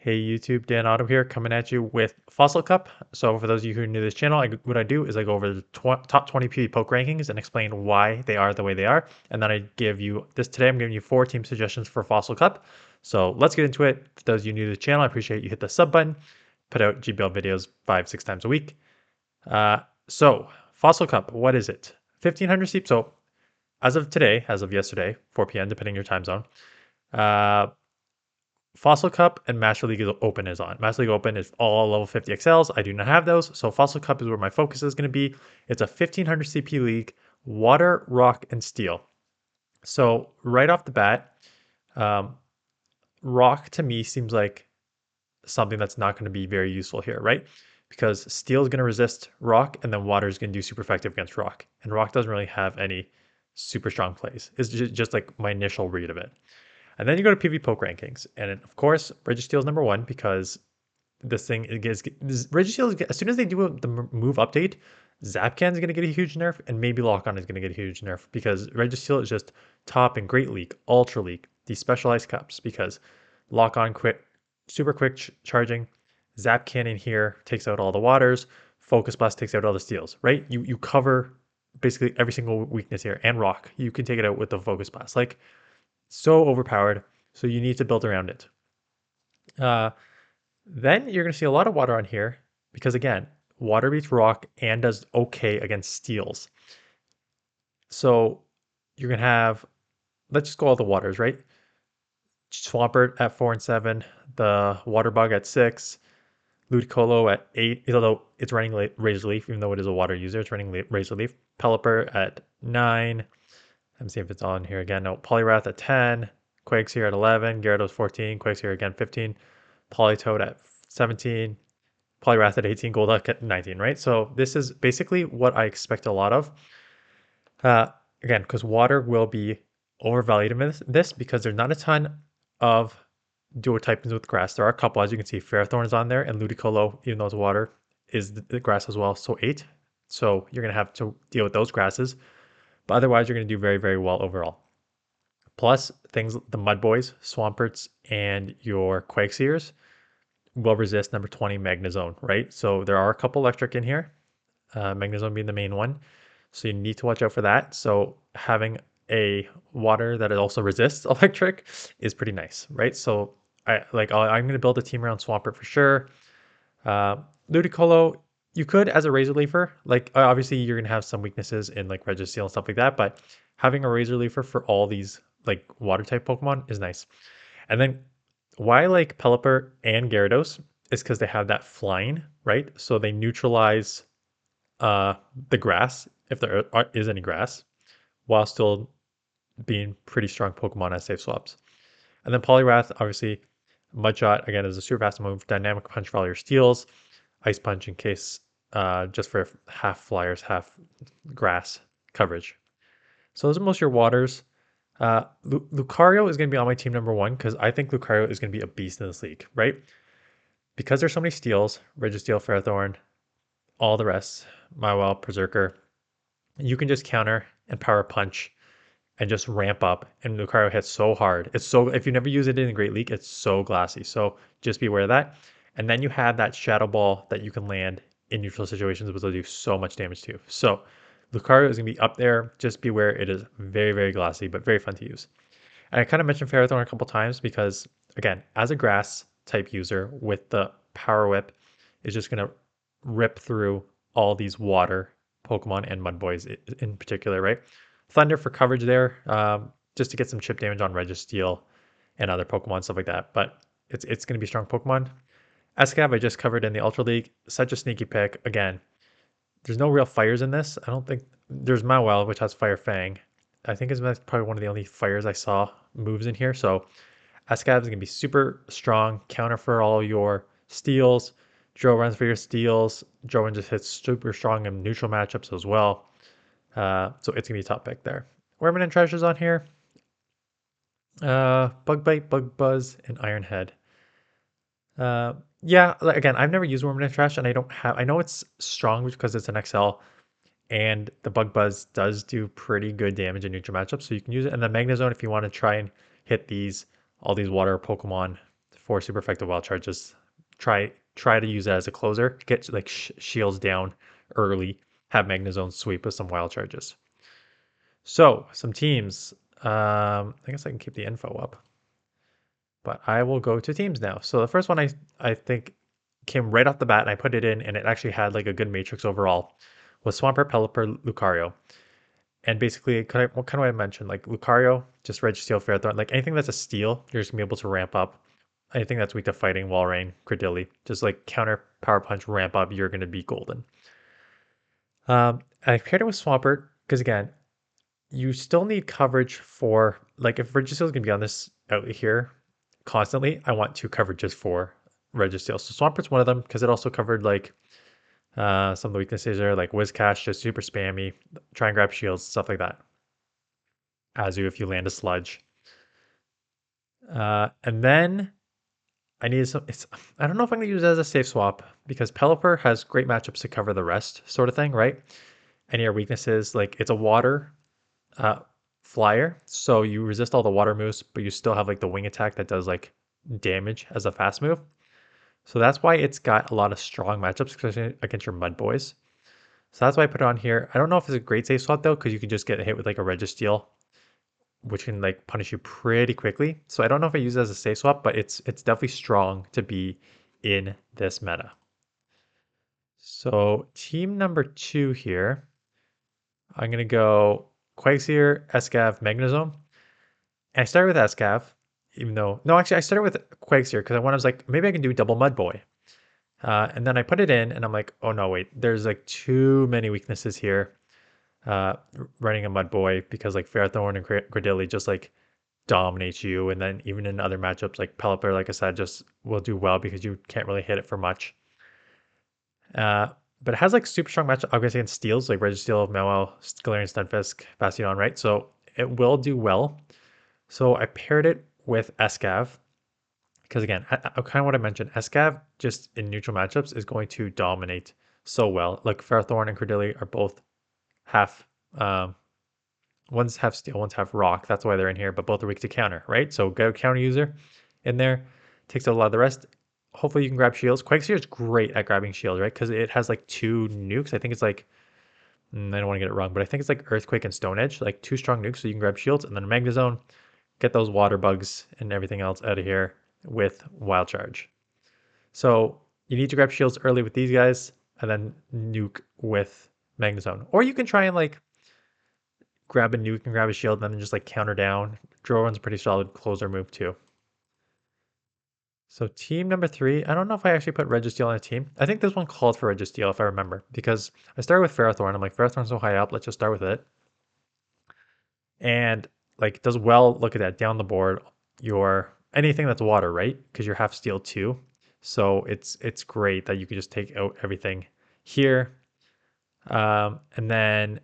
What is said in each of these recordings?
Hey YouTube, DanOttawa here, coming at you with Fossil Cup. So for those of you who are new to this channel, what I do is I go over the top 20 PVPoke rankings and explain why they are the way they are. And then I give you this today. I'm giving you 4 team suggestions for Fossil Cup. So let's get into it. For those of you new to the channel, I appreciate you hit the sub button. Put out GBL videos 5-6 times a week. So Fossil Cup, what is it? 1500 steep. So as of today, as of yesterday, 4 p.m. depending on your time zone. Fossil Cup and Master League Open is on. Master League Open is all level 50 XLs. I do not have those. So Fossil Cup is where my focus is going to be. It's a 1500 CP league, water, rock, and steel. So right off the bat, rock to me seems like something that's not going to be very useful here, right? Because steel is going to resist rock and then water is going to do super effective against rock. And rock doesn't really have any super strong plays. It's just like my initial read of it. And then you go to PVPoke rankings. And of course, Registeel is number 1 because this thing is Registeel, as soon as they do the move update, Zapcan is going to get a huge nerf and maybe Lock-On is going to get a huge nerf because Registeel is just top and Great League, Ultra League, these specialized cups because Lock-On super quick charging. Zapcan in here takes out all the waters. Focus Blast takes out all the steals, right? You cover basically every single weakness here and rock. You can take it out with the Focus Blast. Like, so overpowered, so you need to build around it. Then you're going to see a lot of water on here because, again, water beats rock and does okay against steals. So you're going to have, let's just go all the waters, right? Swampert at 4 and 7, the Water Bug at 6, Ludicolo at 8, although it's running Razor Leaf, even though it is a water user, it's running Razor Leaf. Pelipper at 9. Let me see if it's on here again. No, Poliwrath at 10. Quakes here at 11. Gyarados 14. Quakes here again 15. Politoed at 17. Poliwrath at 18. Golduck at 19, right? So this is basically what I expect a lot of. Again, because water will be overvalued in this because there's not a ton of dual typings with grass. There are a couple, as you can see. Ferrothorn is on there, and Ludicolo, even though it's water, is the grass as well. So 8. So you're going to have to deal with those grasses. But otherwise, you're going to do very, very well overall. Plus, things the Mud Boys, Swamperts, and your Quaxeers will resist number 20 Magnezone, right? So there are a couple electric in here, Magnezone being the main one. So you need to watch out for that. So having a water that also resists electric is pretty nice, right? So I'm going to build a team around Swampert for sure. Ludicolo, you could as a Razor Leafer, like obviously you're gonna have some weaknesses in like Registeel and stuff like that, but having a Razor Leafer for all these like water type Pokemon is nice. And then why I like Pelipper and Gyarados is because they have that flying, right? So they neutralize the grass if there is any grass, while still being pretty strong Pokemon as safe swaps. And then Poliwrath, obviously, Mudshot again is a super fast move, Dynamic Punch for all your steals, Ice Punch in case just for half flyers, half grass coverage. So those are most of your waters. Lucario is going to be on my team number 1 because I think Lucario is going to be a beast in this league, right? Because there's so many steals, Registeel, Ferrothorn, all the rest, Mywell, Berserker, you can just counter and power punch and just ramp up. And Lucario hits so hard. It's so, if you never use it in the Great League, it's so glassy. So just be aware of that. And then you have that Shadow Ball that you can land in neutral situations, which will do so much damage too. So Lucario is going to be up there. Just beware. It is very, very glassy, but very fun to use. And I kind of mentioned Ferrothorn a couple times because, again, as a grass type user with the Power Whip, is just going to rip through all these water Pokemon and Mud Boys in particular, right? Thunder for coverage there, just to get some chip damage on Registeel and other Pokemon, stuff like that. But it's going to be strong Pokemon. Escav I just covered in the Ultra League. Such a sneaky pick. Again, there's no real fires in this. I don't think there's Mawile, which has Fire Fang. I think it's probably one of the only fires I saw moves in here. So Escav is going to be super strong. Counter for all your steals. Joe runs for your steals. Joe just hits super strong in neutral matchups as well. So it's going to be a top pick there. Wormman and Treasure's on here. Bug Bite, Bug Buzz, and Iron Head. Yeah, again, I've never used Wormman and Trash, and I know it's strong because it's an XL, and the Bug Buzz does do pretty good damage in neutral matchups, so you can use it. And the Magnezone if you want to try and hit all these water Pokemon 4 super effective wild charges. Try to use that as a closer. Get like shields down early. Have Magnezone sweep with some wild charges. So some teams. I guess I can keep the info up, but I will go to teams now. So the first one I think came right off the bat, and I put it in, and it actually had like a good matrix overall. Was Swampert, Pelipper, Lucario. And basically, what kind of I mentioned, like Lucario, just Registeel, Ferrothorn, like anything that's a steal, you're just gonna be able to ramp up. Anything that's weak to fighting, Walrein, Credilli, just like counter power punch, ramp up, you're gonna be golden. I paired it with Swampert because again, you still need coverage for like if Registeel is gonna be on this out here constantly, I want two coverages for Registeel. So Swampert's one of them because it also covered like some of the weaknesses there, like Whiscash, just super spammy, try and grab shields, stuff like that. Azu if you land a sludge. And then I need some. I don't know if I'm gonna use it as a safe swap because Pelipper has great matchups to cover the rest, sort of thing, right? Any of your weaknesses, like it's a water uh, flyer, so you resist all the water moves, but you still have like the wing attack that does like damage as a fast move. So that's why it's got a lot of strong matchups, especially against your mud boys. So that's why I put it on here. I don't know if it's a great safe swap though, because you can just get hit with like a Registeel, which can like punish you pretty quickly. So I don't know if I use it as a safe swap, but it's definitely strong to be in this meta. So team number 2 here, I'm gonna go Quagsire, Escav, Magnezone. And I started with Escav, even though no, actually I started with Quagsire because I was like maybe I can do double Mud Boy. And then I put it in, and I'm like, oh no, wait, there's like too many weaknesses here. Uh, Running a Mud Boy because like Ferrothorn and Credilli just like dominates you. And then even in other matchups, like Pelipper, like I said, just will do well because you can't really hit it for much. But it has like super strong matchup, obviously, against steals like Registeel, Mawile, Galarian Stunfisk, Bastion, right? So it will do well. So I paired it with Escav because again, kind of what I mentioned, Escav just in neutral matchups is going to dominate so well. Like Ferrothorn and Credilli are both half um, one's half steel, one's half rock. That's why they're in here, but both are weak to counter, right? So go counter user in there, takes out a lot of the rest. Hopefully you can grab shields. Quagsire is great at grabbing shields, right? Because it has like 2 nukes. I think it's like, I don't want to get it wrong, but I think it's like Earthquake and Stone Edge, like 2 strong nukes so you can grab shields. And then Magnezone, get those water bugs and everything else out of here with Wild Charge. So you need to grab shields early with these guys and then nuke with Magnezone. Or you can try and like grab a nuke and grab a shield and then just like counter down. Drone's a pretty solid closer move too. So team number 3, I don't know if I actually put Registeel on a team. I think this one called for Registeel if I remember, because I started with Ferrothorn. I'm like, Ferrothorn's so high up, let's just start with it. And like does well, look at that, down the board, your anything that's water, right? Because you're half steel too. So it's great that you can just take out everything here. And then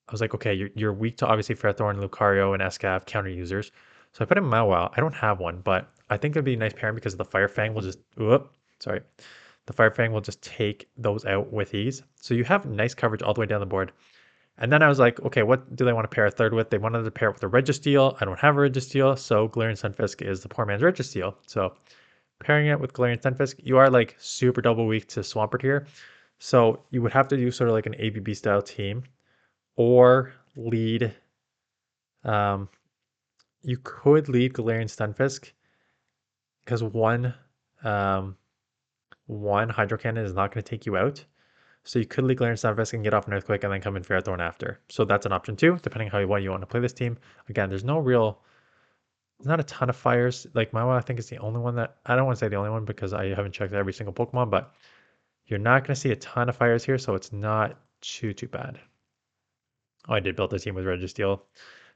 I was like, okay, you're weak to obviously Ferrothorn, Lucario, and Escav counter users. So I put in Mawile. I don't have one, but I think it'd be a nice pairing because the Fire Fang will just, sorry. The Fire Fang will just take those out with ease. So you have nice coverage all the way down the board. And then I was like, okay, what do they want to pair a third with? They wanted to pair it with a Registeel. I don't have a Registeel, so Galarian Stunfisk is the poor man's Registeel. So pairing it with Galarian Stunfisk, you are like super double weak to Swampert here. So you would have to do sort of like an ABB style team or lead. Um, you could lead Galarian Stunfisk because um, one Hydro Cannon is not going to take you out. So you could lead Galarian Stunfisk and get off an Earthquake and then come in Ferrothorn after. So that's an option too, depending how you want to play this team. Again, there's not a ton of fires. Like my one, I think is the only one that, I don't want to say the only one because I haven't checked every single Pokemon, but you're not going to see a ton of fires here, so it's not too bad. Oh, I did build a team with Registeel.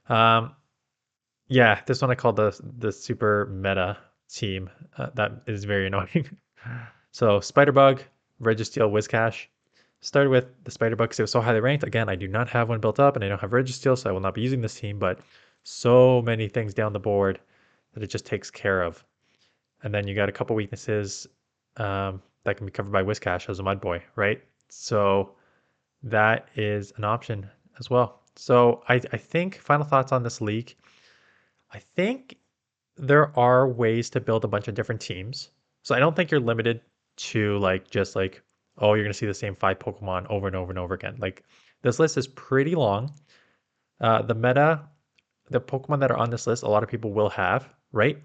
Um, Yeah, this one I call the super meta team. That is very annoying. So Spiderbug, Registeel, Whiscash. Started with the Spiderbug because it was so highly ranked. Again, I do not have one built up and I don't have Registeel, so I will not be using this team, but so many things down the board that it just takes care of. And then you got a couple weaknesses that can be covered by Whiscash as a Mud Boy, right? So that is an option as well. So I think final thoughts on this league. I think there are ways to build a bunch of different teams. So I don't think you're limited to like just like, oh, you're gonna see the same 5 Pokemon over and over and over again. Like this list is pretty long. The meta, the Pokemon that are on this list, a lot of people will have, right?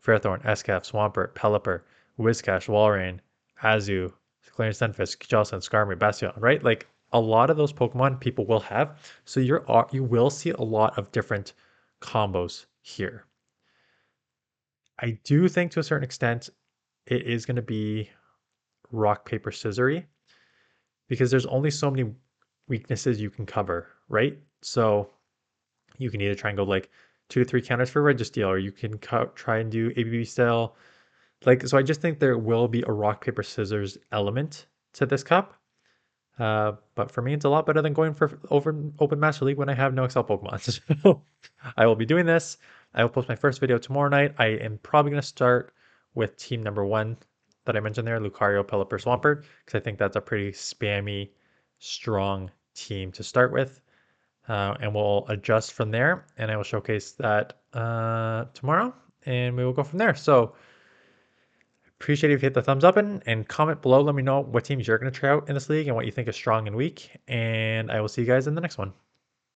Ferrothorn, Escaf, Swampert, Pelipper, Whiscash, Walrein, Azu, Clarence Stunfisk, Jellicent, Skarmory, Bastion, right? Like a lot of those Pokemon people will have. So you will see a lot of different combos here. I do think to a certain extent it is going to be rock, paper, scissory because there's only so many weaknesses you can cover, right? So you can either try and go like 2 to 3 counters for Registeel, or you can try and do ABB style. Like, so I just think there will be a rock, paper, scissors element to this cup. But for me, it's a lot better than going for Open Master League when I have no Excel Pokemon. So I will be doing this. I will post my first video tomorrow night. I am probably going to start with team number 1 that I mentioned there, Lucario, Pelipper, Swampert, because I think that's a pretty spammy, strong team to start with. And we'll adjust from there, and I will showcase that tomorrow, and we will go from there. So appreciate it if you hit the thumbs up button and comment below. Let me know what teams you're going to try out in this league and what you think is strong and weak. And I will see you guys in the next one.